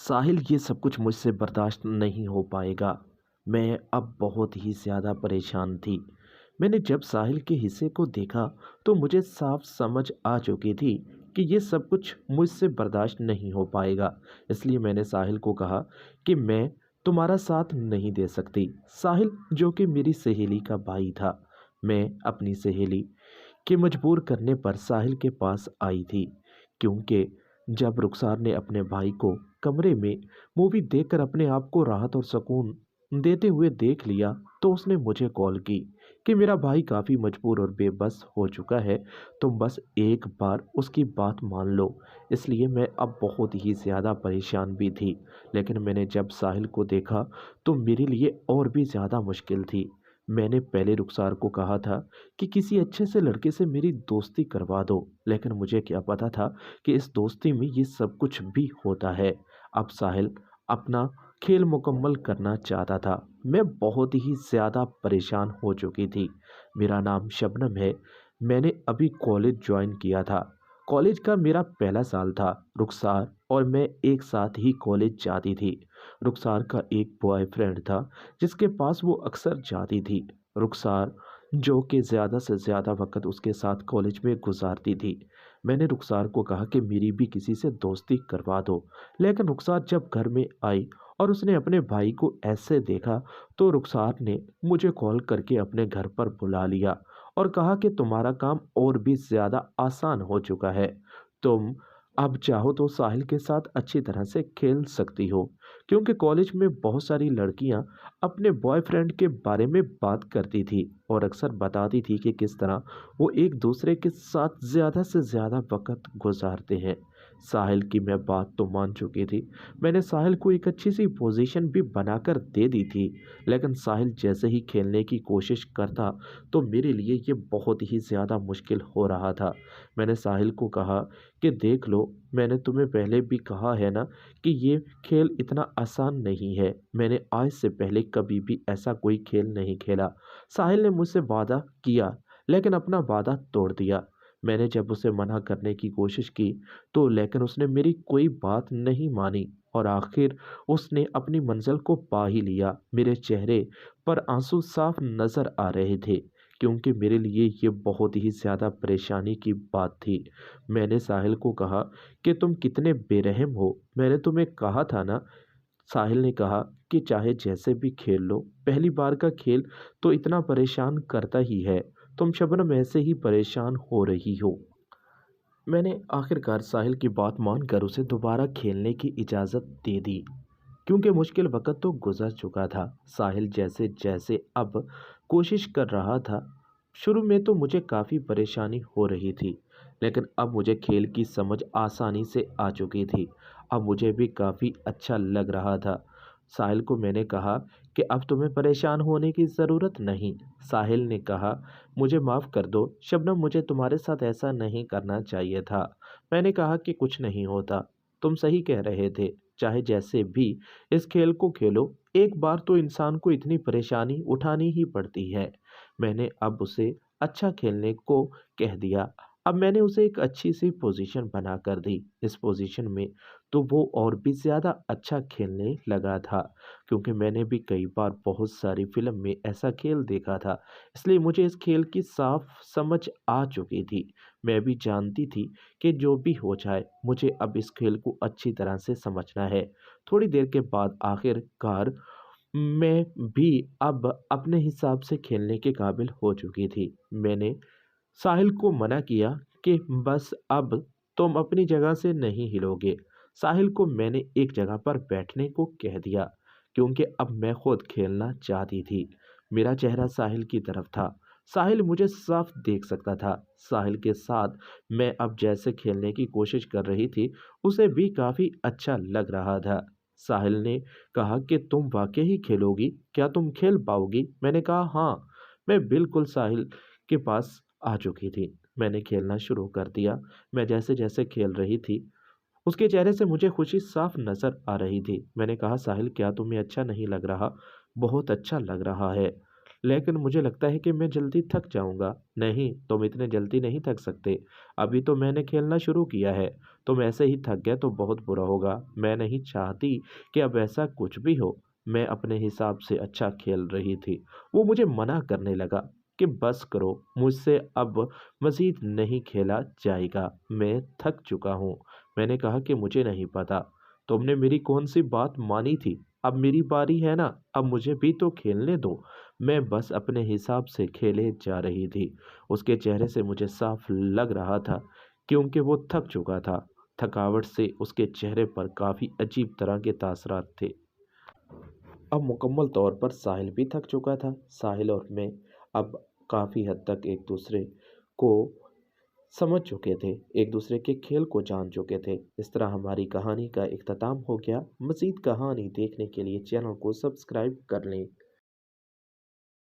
साहिल, ये सब कुछ मुझसे बर्दाश्त नहीं हो पाएगा। मैं अब बहुत ही ज़्यादा परेशान थी। मैंने जब साहिल के हिस्से को देखा तो मुझे साफ समझ आ चुकी थी कि ये सब कुछ मुझसे बर्दाश्त नहीं हो पाएगा। इसलिए मैंने साहिल को कहा कि मैं तुम्हारा साथ नहीं दे सकती। साहिल, जो कि मेरी सहेली का भाई था, मैं अपनी सहेली के मजबूर करने पर साहिल के पास आई थी, क्योंकि जब रुखसार ने अपने भाई को कमरे में मूवी देखकर अपने आप को राहत और सुकून देते हुए देख लिया तो उसने मुझे कॉल की कि मेरा भाई काफ़ी मजबूर और बेबस हो चुका है, तुम बस एक बार उसकी बात मान लो। इसलिए मैं अब बहुत ही ज़्यादा परेशान भी थी, लेकिन मैंने जब साहिल को देखा तो मेरे लिए और भी ज़्यादा मुश्किल थी। मैंने पहले रुखसार को कहा था कि किसी अच्छे से लड़के से मेरी दोस्ती करवा दो, लेकिन मुझे क्या पता था कि इस दोस्ती में ये सब कुछ भी होता है। अब साहिल अपना खेल मुकम्मल करना चाहता था। मैं बहुत ही ज़्यादा परेशान हो चुकी थी। मेरा नाम शबनम है। मैंने अभी कॉलेज ज्वाइन किया था। कॉलेज का मेरा पहला साल था। रुखसार और मैं एक साथ ही कॉलेज जाती थी। रुखसार का एक बॉयफ्रेंड था जिसके पास वो अक्सर जाती थी। रुखसार जो कि ज़्यादा से ज़्यादा वक्त उसके साथ कॉलेज में गुजारती थी। मैंने रुखसार को कहा कि मेरी भी किसी से दोस्ती करवा दो, लेकिन रुखसार जब घर में आई और उसने अपने भाई को ऐसे देखा तो रुखसार ने मुझे कॉल करके अपने घर पर बुला लिया और कहा कि तुम्हारा काम और भी ज़्यादा आसान हो चुका है। तुम अब चाहो तो साहिल के साथ अच्छी तरह से खेल सकती हो, क्योंकि कॉलेज में बहुत सारी लड़कियां अपने बॉयफ्रेंड के बारे में बात करती थी और अक्सर बताती थी कि किस तरह वो एक दूसरे के साथ ज़्यादा से ज़्यादा वक्त गुजारते हैं। साहिल की मैं बात तो मान चुकी थी। मैंने साहिल को एक अच्छी सी पोजीशन भी बनाकर दे दी थी, लेकिन साहिल जैसे ही खेलने की कोशिश करता तो मेरे लिए ये बहुत ही ज़्यादा मुश्किल हो रहा था। मैंने साहिल को कहा कि देख लो, मैंने तुम्हें पहले भी कहा है ना कि ये खेल इतना आसान नहीं है। मैंने आज से पहले कभी भी ऐसा कोई खेल नहीं खेला। साहिल ने मुझसे वादा किया, लेकिन अपना वादा तोड़ दिया। मैंने जब उसे मना करने की कोशिश की तो लेकिन उसने मेरी कोई बात नहीं मानी और आखिर उसने अपनी मंजिल को पा ही लिया। मेरे चेहरे पर आंसू साफ नजर आ रहे थे, क्योंकि मेरे लिए ये बहुत ही ज़्यादा परेशानी की बात थी। मैंने साहिल को कहा कि तुम कितने बेरहम हो, मैंने तुम्हें कहा था ना। साहिल ने कहा कि चाहे जैसे भी खेल लो, पहली बार का खेल तो इतना परेशान करता ही है। तुम शबनम ऐसे ही परेशान हो रही हो। मैंने आखिरकार साहिल की बात मानकर उसे दोबारा खेलने की इजाज़त दे दी, क्योंकि मुश्किल वक्त तो गुजर चुका था। साहिल जैसे जैसे अब कोशिश कर रहा था। शुरू में तो मुझे काफ़ी परेशानी हो रही थी, लेकिन अब मुझे खेल की समझ आसानी से आ चुकी थी। अब मुझे भी काफ़ी अच्छा लग रहा था। साहिल को मैंने कहा कि अब तुम्हें परेशान होने की ज़रूरत नहीं। साहिल ने कहा, मुझे माफ़ कर दो शबनम, मुझे तुम्हारे साथ ऐसा नहीं करना चाहिए था। मैंने कहा कि कुछ नहीं होता, तुम सही कह रहे थे। चाहे जैसे भी इस खेल को खेलो, एक बार तो इंसान को इतनी परेशानी उठानी ही पड़ती है। मैंने अब उसे अच्छा खेलने को कह दिया। अब मैंने उसे एक अच्छी सी पोजीशन बना कर दी। इस पोजीशन में तो वो और भी ज़्यादा अच्छा खेलने लगा था, क्योंकि मैंने भी कई बार बहुत सारी फिल्म में ऐसा खेल देखा था। इसलिए मुझे इस खेल की साफ समझ आ चुकी थी। मैं भी जानती थी कि जो भी हो जाए, मुझे अब इस खेल को अच्छी तरह से समझना है। थोड़ी देर के बाद आखिरकार मैं भी अब अपने हिसाब से खेलने के काबिल हो चुकी थी। मैंने साहिल को मना किया कि बस अब तुम अपनी जगह से नहीं हिलोगे। साहिल को मैंने एक जगह पर बैठने को कह दिया, क्योंकि अब मैं खुद खेलना चाहती थी। मेरा चेहरा साहिल की तरफ था। साहिल मुझे साफ देख सकता था। साहिल के साथ मैं अब जैसे खेलने की कोशिश कर रही थी, उसे भी काफ़ी अच्छा लग रहा था। साहिल ने कहा कि तुम वाकई ही खेलोगी, क्या तुम खेल पाओगी? मैंने कहा हाँ। मैं बिल्कुल साहिल के पास आ चुकी थी। मैंने खेलना शुरू कर दिया। मैं जैसे जैसे खेल रही थी, उसके चेहरे से मुझे खुशी साफ नजर आ रही थी। मैंने कहा, साहिल क्या तुम्हें अच्छा नहीं लग रहा? बहुत अच्छा लग रहा है। लेकिन मुझे लगता है कि मैं जल्दी थक जाऊँगा। नहीं, तुम इतने जल्दी नहीं थक सकते। अभी तो मैंने खेलना शुरू किया है। तुम ऐसे ही थक गए तो बहुत बुरा होगा। मैं नहीं चाहती कि अब ऐसा कुछ भी हो। मैं अपने हिसाब से अच्छा खेल रही थी। वो मुझे मना करने लगा कि बस करो, मुझसे अब मज़ीद नहीं खेला जाएगा। मैं थक चुका हूँ। मैंने कहा कि मुझे नहीं पता। तुमने मेरी कौन-सी बात मानी थी? अब मेरी बारी है ना, अब मुझे भी तो खेलने दो। मैं बस अपने हिसाब से खेले जा रही थी। उसके चेहरे से मुझे साफ लग रहा था क्योंकि वो थक चुका था। थकावट से उसके चेहरे पर काफ़ी अजीब तरह के तासरात थे। अब मुकम्मल तौर पर साहिल भी थक चुका था। साहिल और मैं अब काफ़ी हद तक एक दूसरे को समझ चुके थे, एक दूसरे के खेल को जान चुके थे। इस तरह हमारी कहानी का इख्तिताम हो गया। मज़ीद कहानी देखने के लिए चैनल को सब्सक्राइब कर लें।